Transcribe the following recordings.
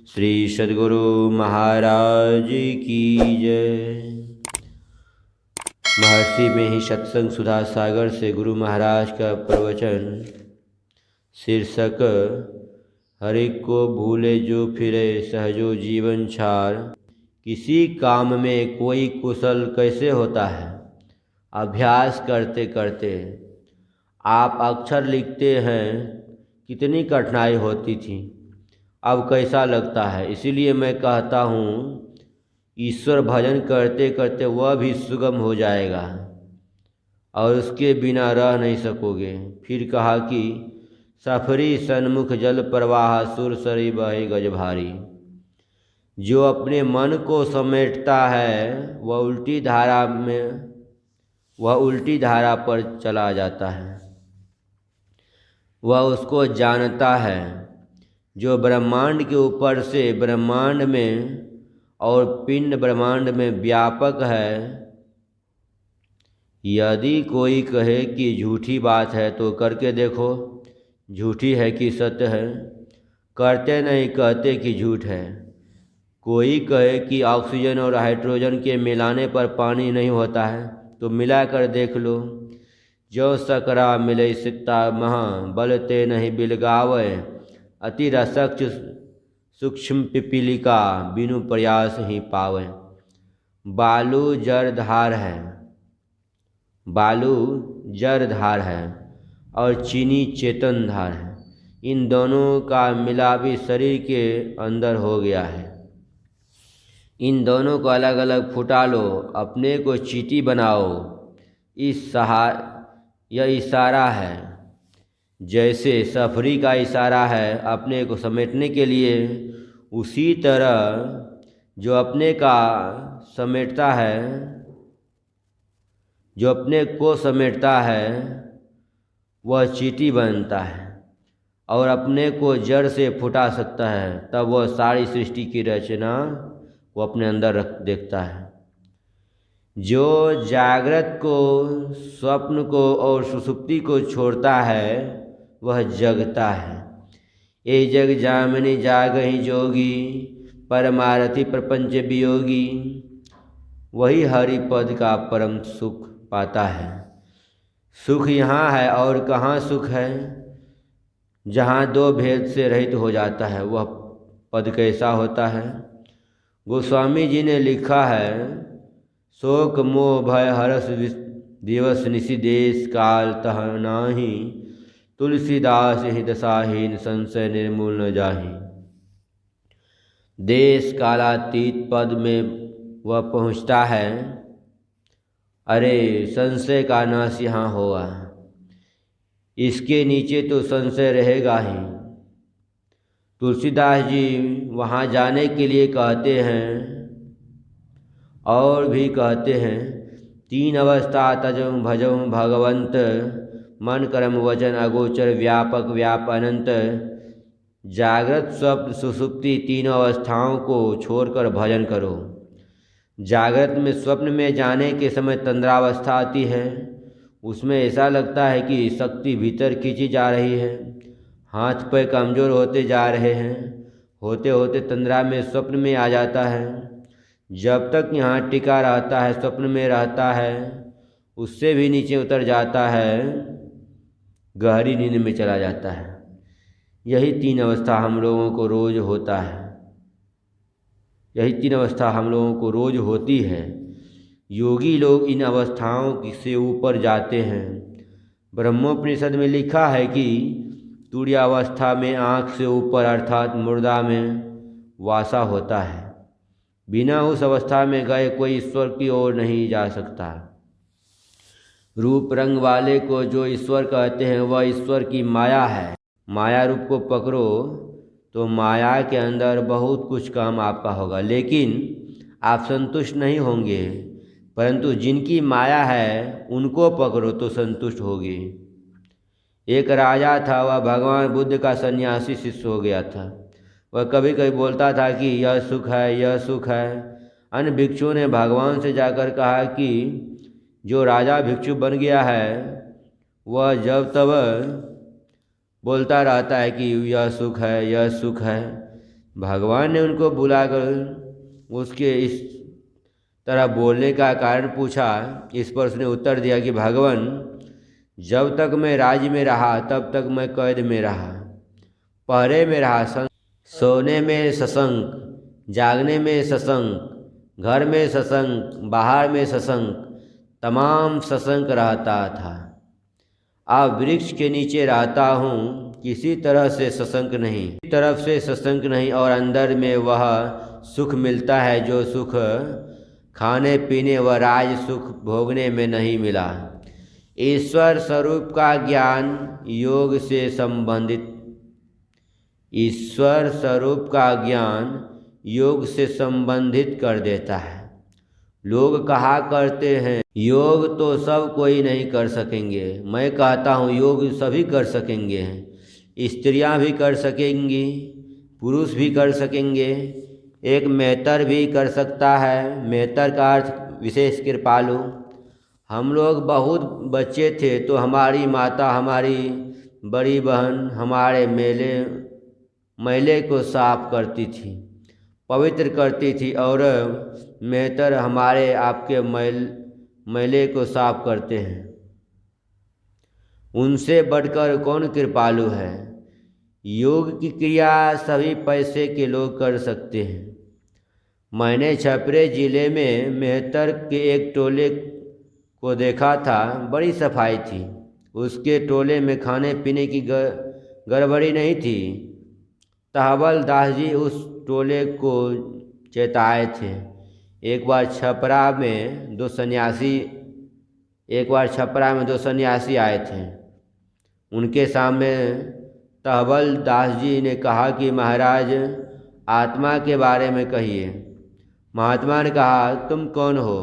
श्री सद्गुरु महाराज की जय। महर्षि में ही सत्संग सुधा सागर से गुरु महाराज का प्रवचन। शीर्षक हरि को भूले जो फिरे सहजो जीवन छार। किसी काम में कोई कुशल कैसे होता है? अभ्यास करते करते। आप अक्षर लिखते हैं, कितनी कठिनाई होती थी, अब कैसा लगता है। इसीलिए मैं कहता हूँ ईश्वर भजन करते करते वह भी सुगम हो जाएगा और उसके बिना रह नहीं सकोगे। फिर कहा कि सफरी सन्मुख जल प्रवाह सुरसरी बहे गज भारी। जो अपने मन को समेटता है वह उल्टी धारा पर चला जाता है। वह उसको जानता है। जो ब्रह्मांड के ऊपर से ब्रह्मांड में और पिंड ब्रह्मांड में व्यापक है। यदि कोई कहे कि झूठी बात है तो करके देखो, झूठी है कि सत्य है। करते नहीं, कहते कि झूठ है। कोई कहे कि ऑक्सीजन और हाइड्रोजन के मिलाने पर पानी नहीं होता है तो मिलाकर देख लो। जो सकरा मिले सिक्ता महा बलते नहीं बिलगावे। अति रसक सूक्ष्म पिपीलिका बिनु प्रयास ही पावे। बालू जड़ धार है और चीनी चेतन धार है। इन दोनों का मिलाप शरीर के अंदर हो गया है। इन दोनों को अलग अलग फुटा लो, अपने को चीटी बनाओ। यह इशारा है। जैसे सफरी का इशारा है अपने को समेटने के लिए, उसी तरह जो अपने को समेटता है वह चीटी बनता है और अपने को जड़ से फुटा सकता है। तब वह सारी सृष्टि की रचना वो अपने अंदर देखता है। जो जागृत को, स्वप्न को और सुषुप्ति को छोड़ता है वह जगता है। ये जग जामिनी जागहि जोगी परमारथी प्रपंच वियोगी। वही हरि पद का परम सुख पाता है। सुख यहाँ है और कहाँ सुख है? जहाँ दो भेद से रहित हो जाता है वह पद कैसा होता है? गोस्वामी जी ने लिखा है, शोक मोह भय हरस दिवस निशि देश काल तह नाही। तुलसीदास ही दशाहीन संशय निर्मूल न जाहि। देश कालातीत पद में वह पहुँचता है। अरे संशय का नाश यहाँ हुआ, इसके नीचे तो संशय रहेगा ही। तुलसीदास जी वहाँ जाने के लिए कहते हैं और भी कहते हैं, तीन अवस्था तजम भजम भगवंत। मन कर्म वचन अगोचर व्यापक व्याप अनंत। जागृत स्वप्न सुषुप्ति तीनों अवस्थाओं को छोड़कर भजन करो। जागृत में स्वप्न में जाने के समय तंद्रावस्था आती है। उसमें ऐसा लगता है कि शक्ति भीतर खींची जा रही है, हाथ पैर कमज़ोर होते जा रहे हैं। होते होते तंद्रा में स्वप्न में आ जाता है। जब तक यहाँ टिका रहता है, स्वप्न में रहता है, उससे भी नीचे उतर जाता है, गहरी नींद में चला जाता है। यही तीन अवस्था हम लोगों को रोज होता है। यही तीन अवस्था हम लोगों को रोज होती है। योगी लोग इन अवस्थाओं से ऊपर जाते हैं। ब्रह्मोपनिषद में लिखा है कि तुर्यावस्था में आँख से ऊपर अर्थात मुर्दा में वासा होता है। बिना उस अवस्था में गए कोई ईश्वर की ओर नहीं जा सकता। रूप रंग वाले को जो ईश्वर कहते हैं वह ईश्वर की माया है। माया रूप को पकड़ो तो माया के अंदर बहुत कुछ काम आपका होगा, लेकिन आप संतुष्ट नहीं होंगे। परंतु जिनकी माया है उनको पकड़ो तो संतुष्ट होगी। एक राजा था, वह भगवान बुद्ध का सन्यासी शिष्य हो गया था। वह कभी कभी बोलता था कि यह सुख है, यह सुख है। अन्य भिक्षुओं ने भगवान से जाकर कहा कि जो राजा भिक्षु बन गया है वह जब तब बोलता रहता है कि यह सुख है, यह सुख है। भगवान ने उनको बुलाकर उसके इस तरह बोलने का कारण पूछा। इस पर उसने उत्तर दिया कि भगवान, जब तक मैं राज्य में रहा तब तक मैं कैद में रहा, पहरे में रहा, सोने में सत्संग, जागने में सत्संग, घर में सत्संग, बाहर में सत्संग, तमाम सत्संग रहता था। अब वृक्ष के नीचे रहता हूँ, किसी तरह से सत्संग नहीं, किसी तरफ से सत्संग नहीं, और अंदर में वह सुख मिलता है जो सुख खाने पीने व राज सुख भोगने में नहीं मिला। ईश्वर स्वरूप का ज्ञान योग से संबंधित, ईश्वर स्वरूप का ज्ञान योग से संबंधित कर देता है। लोग कहा करते हैं योग तो सब कोई नहीं कर सकेंगे। मैं कहता हूँ योग सभी कर सकेंगे। स्त्रियां भी कर सकेंगी, पुरुष भी कर सकेंगे, एक मेहतर भी कर सकता है। मेहतर का अर्थ विशेष कृपालु। हम लोग बहुत बच्चे थे तो हमारी माता, हमारी बड़ी बहन हमारे मैले को साफ करती थी, पवित्र करती थी, और मेहतर हमारे आपके मैले को साफ करते हैं। उनसे बढ़कर कौन कृपालु है। योग की क्रिया सभी पैसे के लोग कर सकते हैं। मैंने छपरे ज़िले में मेहतर के एक टोले को देखा था। बड़ी सफाई थी। उसके टोले में खाने पीने की गड़बड़ी नहीं थी। तहवल दास जी उस टोले को चेताए थे। एक बार छपरा में दो सन्यासी आए थे। उनके सामने तहवल दास जी ने कहा कि महाराज, आत्मा के बारे में कहिए। महात्मा ने कहा, तुम कौन हो?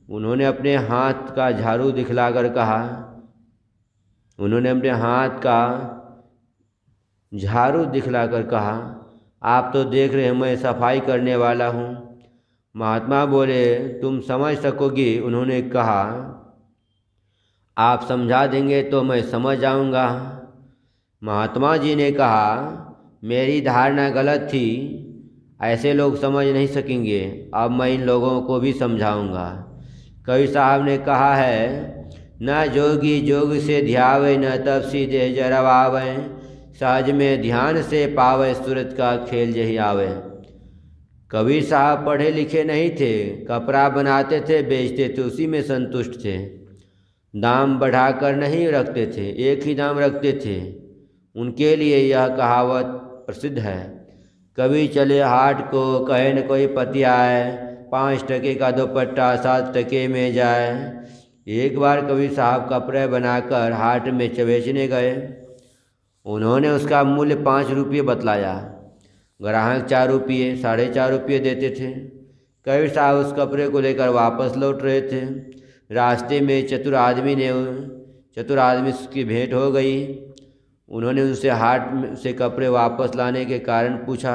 उन्होंने अपने हाथ का झाड़ू दिखलाकर कहा, आप तो देख रहे हैं मैं सफाई करने वाला हूँ। महात्मा बोले, तुम समझ सकोगी? उन्होंने कहा, आप समझा देंगे तो मैं समझ जाऊँगा। महात्मा जी ने कहा, मेरी धारणा गलत थी, ऐसे लोग समझ नहीं सकेंगे। अब मैं इन लोगों को भी समझाऊँगा। कवि साहब ने कहा है, न जोगी जोग से ध्यावे, न तपसी देह जरवावे, सहज में ध्यान से पावे, सूरत का खेल जही आवे। कबीर साहब पढ़े लिखे नहीं थे, कपड़ा बनाते थे, बेचते थे, उसी में संतुष्ट थे। दाम बढ़ाकर नहीं रखते थे, एक ही दाम रखते थे। उनके लिए यह कहावत प्रसिद्ध है, कभी चले हाट को, कहे न कोई पति आए, 5 टके का दुपट्टा 7 टके में जाए। एक बार कबीर साहब कपड़े बनाकर हाट में बेचने गए। उन्होंने उसका मूल्य 5 रुपये बतलाया। ग्राहक 4 रुपये, 4.5 रुपये देते थे। कबीर साहब उस कपड़े को लेकर वापस लौट रहे थे। रास्ते में चतुर आदमी की भेंट हो गई। उन्होंने उनसे हाट से कपड़े वापस लाने के कारण पूछा।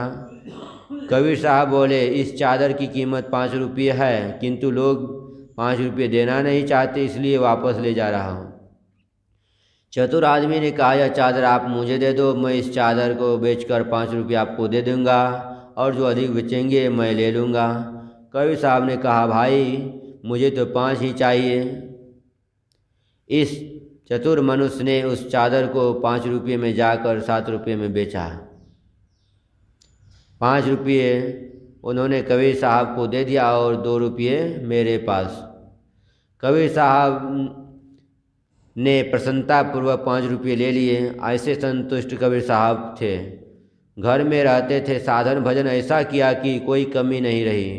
कबीर साहब बोले, इस चादर की कीमत 5 रुपये है, किंतु लोग 5 रुपये देना नहीं चाहते, इसलिए वापस ले जा रहा हूँ। चतुर आदमी ने कहा, यह चादर आप मुझे दे दो, मैं इस चादर को बेचकर 5 रुपये आपको दे दूँगा, और जो अधिक बेचेंगे मैं ले लूँगा। कबीर साहब ने कहा, भाई मुझे तो 5 ही चाहिए। इस चतुर मनुष्य ने उस चादर को 5 रुपये में जाकर 7 रुपये में बेचा। 5 रुपये उन्होंने कबीर साहब को दे दिया और 2 रुपये मेरे पास। कबीर साहब ने प्रसन्नतापूर्वक 5 रुपये ले लिए। ऐसे संतुष्ट कबीर साहब थे। घर में रहते थे, साधन भजन ऐसा किया कि कोई कमी नहीं रही।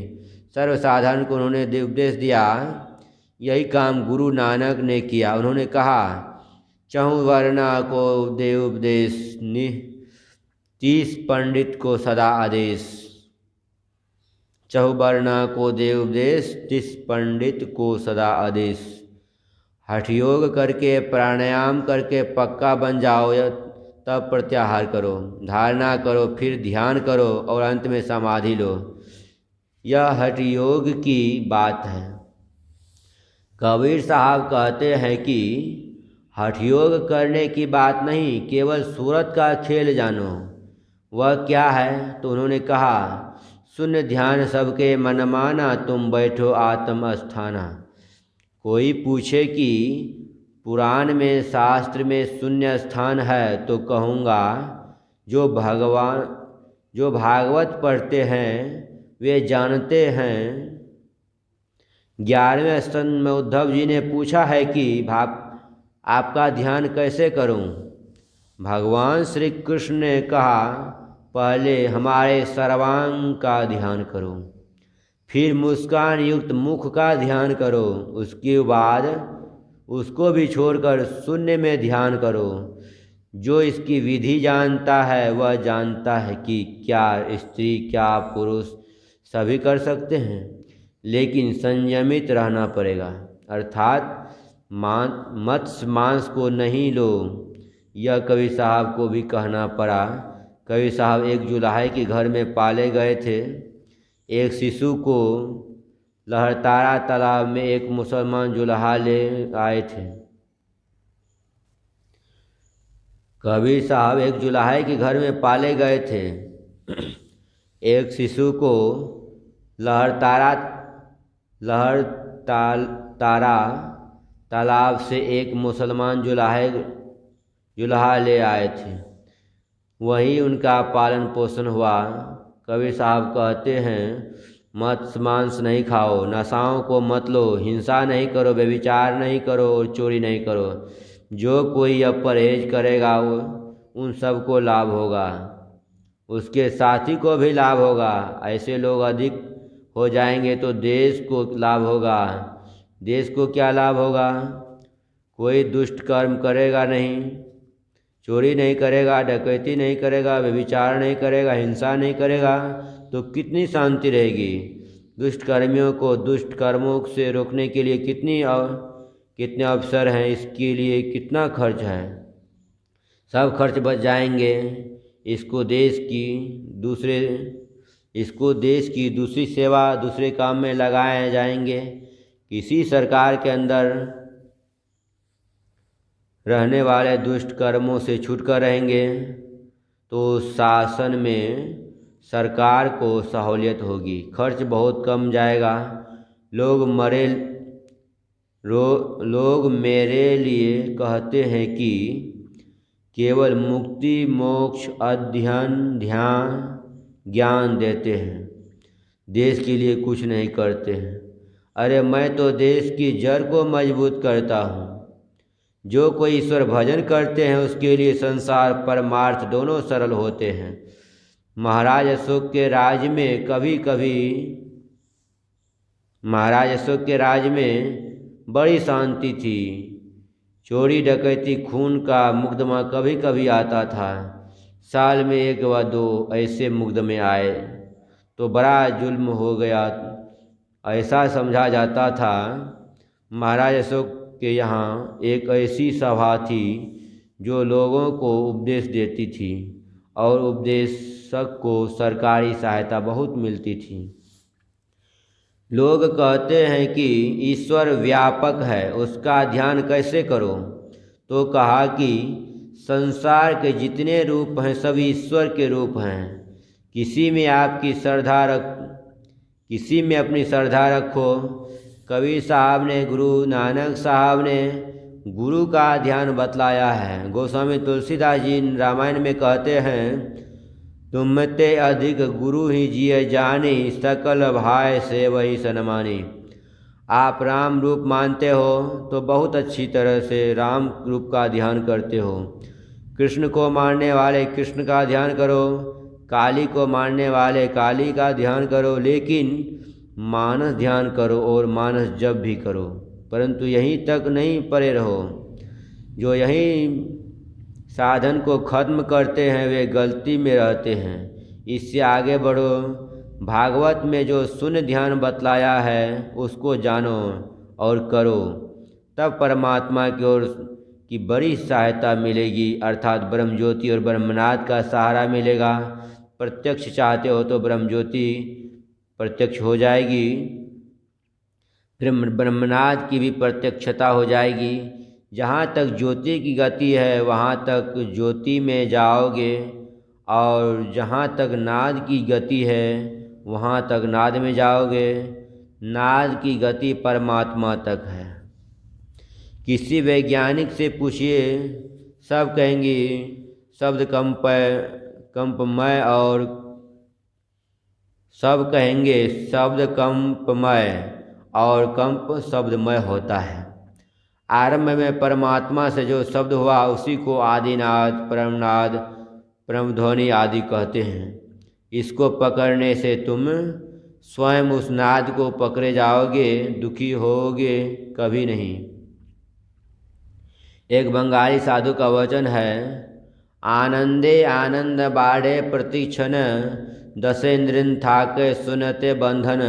सर्वसाधारण को उन्होंने उपदेश दिया। यही काम गुरु नानक ने किया। उन्होंने कहा, चहुँ वर्णा को दे उपदेश, 30 पंडित को सदा आदेश। चहुँ वर्णा को दे उपदेश, 30 पंडित को सदा आदेश। हठ योग करके, प्राणायाम करके पक्का बन जाओ, तब प्रत्याहार करो, धारणा करो, फिर ध्यान करो और अंत में समाधि लो। यह हठ योग की बात है। कबीर साहब कहते हैं कि हठ योग करने की बात नहीं, केवल सूरत का खेल जानो। वह क्या है? तो उन्होंने कहा, शून्य ध्यान सबके मन माना, तुम बैठो आत्म अस्थाना। कोई पूछे कि पुराण में शास्त्र में शून्य स्थान है, तो कहूँगा जो भागवत पढ़ते हैं वे जानते हैं। 11वें स्कंद में उद्धव जी ने पूछा है कि आपका ध्यान कैसे करूं? भगवान श्री कृष्ण ने कहा, पहले हमारे सर्वांग का ध्यान करो, फिर मुस्कान युक्त मुख का ध्यान करो, उसके बाद उसको भी छोड़कर शून्य में ध्यान करो। जो इसकी विधि जानता है वह जानता है कि क्या स्त्री क्या पुरुष सभी कर सकते हैं, लेकिन संयमित रहना पड़ेगा, अर्थात मत्स्य मांस को नहीं लो। यह कवि साहब को भी कहना पड़ा। कवि साहब एक जुलाहे के घर में पाले गए थे। एक शिशु को लहरतारा तालाब में एक मुसलमान जुलाहा ले आए थे। कबीर साहब एक जुलाहे के घर में पाले गए थे। एक शिशु को लहरतारा तालाब से एक मुसलमान जुलाहा ले आए थे। वही उनका पालन पोषण हुआ। कबीर साहब कहते हैं, मत्स्य मांस नहीं खाओ, नशाओं को मत लो, हिंसा नहीं करो, व्यभिचार नहीं करो और चोरी नहीं करो। जो कोई अब परहेज करेगा वो उन सबको लाभ होगा, उसके साथी को भी लाभ होगा। ऐसे लोग अधिक हो जाएंगे तो देश को लाभ होगा। देश को क्या लाभ होगा? कोई दुष्ट कर्म करेगा नहीं, चोरी नहीं करेगा, डकैती नहीं करेगा, व्यभिचार नहीं करेगा, हिंसा नहीं करेगा, तो कितनी शांति रहेगी। दुष्ट कर्मियों को दुष्ट कर्मों से रोकने के लिए कितने अवसर हैं, इसके लिए कितना खर्च है, सब खर्च बच जाएंगे। इसको देश की दूसरी सेवा दूसरे काम में लगाए जाएंगे। किसी सरकार के अंदर रहने वाले दुष्ट कर्मों से छूटकर रहेंगे तो शासन में सरकार को सहूलियत होगी, खर्च बहुत कम जाएगा। लोग मेरे लिए कहते हैं कि केवल मुक्ति मोक्ष अध्ययन ध्यान ज्ञान देते हैं, देश के लिए कुछ नहीं करते हैं। अरे मैं तो देश की जड़ को मजबूत करता हूँ। जो कोई ईश्वर भजन करते हैं उसके लिए संसार परमार्थ दोनों सरल होते हैं। महाराज अशोक के राज में बड़ी शांति थी। चोरी डकैती खून का मुकदमा कभी कभी आता था। साल में 1 व 2 ऐसे मुकदमे आए तो बड़ा जुल्म हो गया, ऐसा समझा जाता था। महाराज अशोक के यहाँ एक ऐसी सभा थी जो लोगों को उपदेश देती थी और उपदेशक को सरकारी सहायता बहुत मिलती थी। लोग कहते हैं कि ईश्वर व्यापक है, उसका ध्यान कैसे करो? तो कहा कि संसार के जितने रूप हैं सभी ईश्वर के रूप हैं। किसी में अपनी श्रद्धा रखो। कबीर साहब ने, गुरु नानक साहब ने गुरु का ध्यान बतलाया है। गोस्वामी तुलसीदास जी रामायण में कहते हैं, तुमते अधिक गुरु ही जिय जानी, सकल भाय से वही सनमानी। आप राम रूप मानते हो तो बहुत अच्छी तरह से राम रूप का ध्यान करते हो। कृष्ण को मानने वाले कृष्ण का ध्यान करो, काली को मानने वाले काली का ध्यान करो, लेकिन मानस ध्यान करो और मानस जप भी करो, परंतु यहीं तक नहीं पड़े रहो। जो यहीं साधन को खत्म करते हैं वे गलती में रहते हैं। इससे आगे बढ़ो। भागवत में जो शून्य ध्यान बतलाया है उसको जानो और करो, तब परमात्मा की ओर की बड़ी सहायता मिलेगी, अर्थात ब्रह्म ज्योति और ब्रह्मनाद का सहारा मिलेगा। प्रत्यक्ष चाहते हो तो ब्रह्म ज्योति प्रत्यक्ष हो जाएगी, ब्रह्मनाद की भी प्रत्यक्षता हो जाएगी। जहाँ तक ज्योति की गति है वहाँ तक ज्योति में जाओगे और जहाँ तक नाद की गति है वहाँ तक नाद में जाओगे। नाद की गति परमात्मा तक है। किसी वैज्ञानिक से पूछिए, सब कहेंगे शब्द कंपमय और सब कहेंगे शब्द कंपमय और कंप शब्दमय होता है। आरंभ में परमात्मा से जो शब्द हुआ उसी को आदिनाद, परमनाद, परमध्वनि आदि कहते हैं। इसको पकड़ने से तुम स्वयं उस नाद को पकड़े जाओगे, दुखी होगे कभी नहीं। एक बंगाली साधु का वचन है, आनंदे आनंद बाढ़े प्रतिक्षण, दशेंद्रिन थाके सुनते बंधन।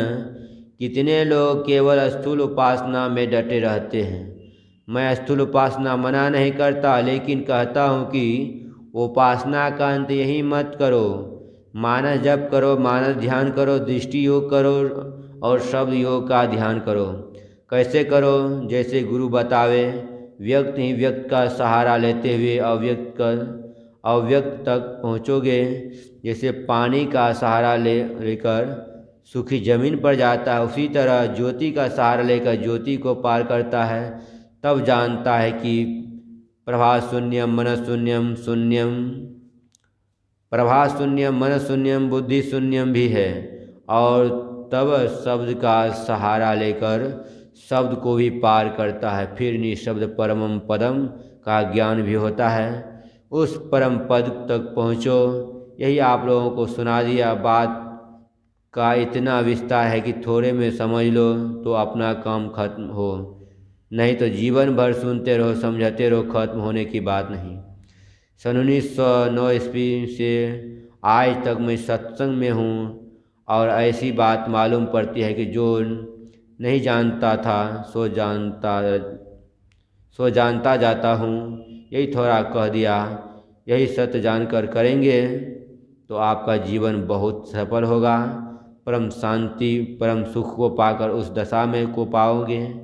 कितने लोग केवल स्थूल उपासना में डटे रहते हैं। मैं स्थूल उपासना मना नहीं करता, लेकिन कहता हूँ कि उपासना का अंत यही मत करो। मानस जप करो, मानस ध्यान करो, दृष्टि योग करो और शब्द योग का ध्यान करो। कैसे करो? जैसे गुरु बतावे। व्यक्त ही व्यक्त का सहारा लेते हुए अव्यक्त तक पहुँचोगे। जैसे पानी का सहारा लेकर सूखी जमीन पर जाता है, उसी तरह ज्योति का सहारा लेकर ज्योति को पार करता है। तब जानता है कि प्रभा शून्यम मन शून्यम शून्यम, प्रभा शून्यम मन शून्यम बुद्धि शून्यम भी है। और तब शब्द का सहारा लेकर शब्द को भी पार करता है। फिर निशब्द परमम पदम का ज्ञान भी होता है। उस परम पद तक पहुँचो। यही आप लोगों को सुना दिया। बात का इतना विस्तार है कि थोड़े में समझ लो तो अपना काम खत्म हो, नहीं तो जीवन भर सुनते रहो, समझते रहो, खत्म होने की बात नहीं। सन 1909 ईस्वी से आज तक मैं सत्संग में हूँ और ऐसी बात मालूम पड़ती है कि जो नहीं जानता था सो जानता जाता हूँ। यही थोड़ा कह दिया। यही सत्य जानकर करेंगे तो आपका जीवन बहुत सफल होगा। परम शांति, परम सुख को पाकर उस दशा में को पाओगे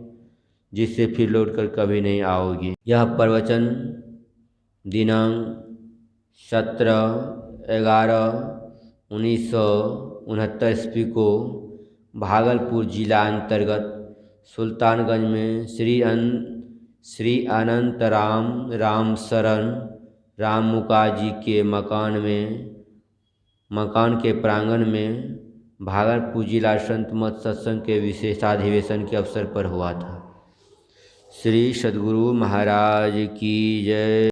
जिससे फिर लौटकर कभी नहीं आओगे। यह प्रवचन दिनांक 17/11/1969 ईस्वी को भागलपुर जिला अंतर्गत सुल्तानगंज में श्री अनंत राम शरण राम मुकाजी के मकान के प्रांगण में भागलपुर जिला संत मत सत्संग के विशेषाधिवेशन के अवसर पर हुआ था। श्री सद्गुरु महाराज की जय।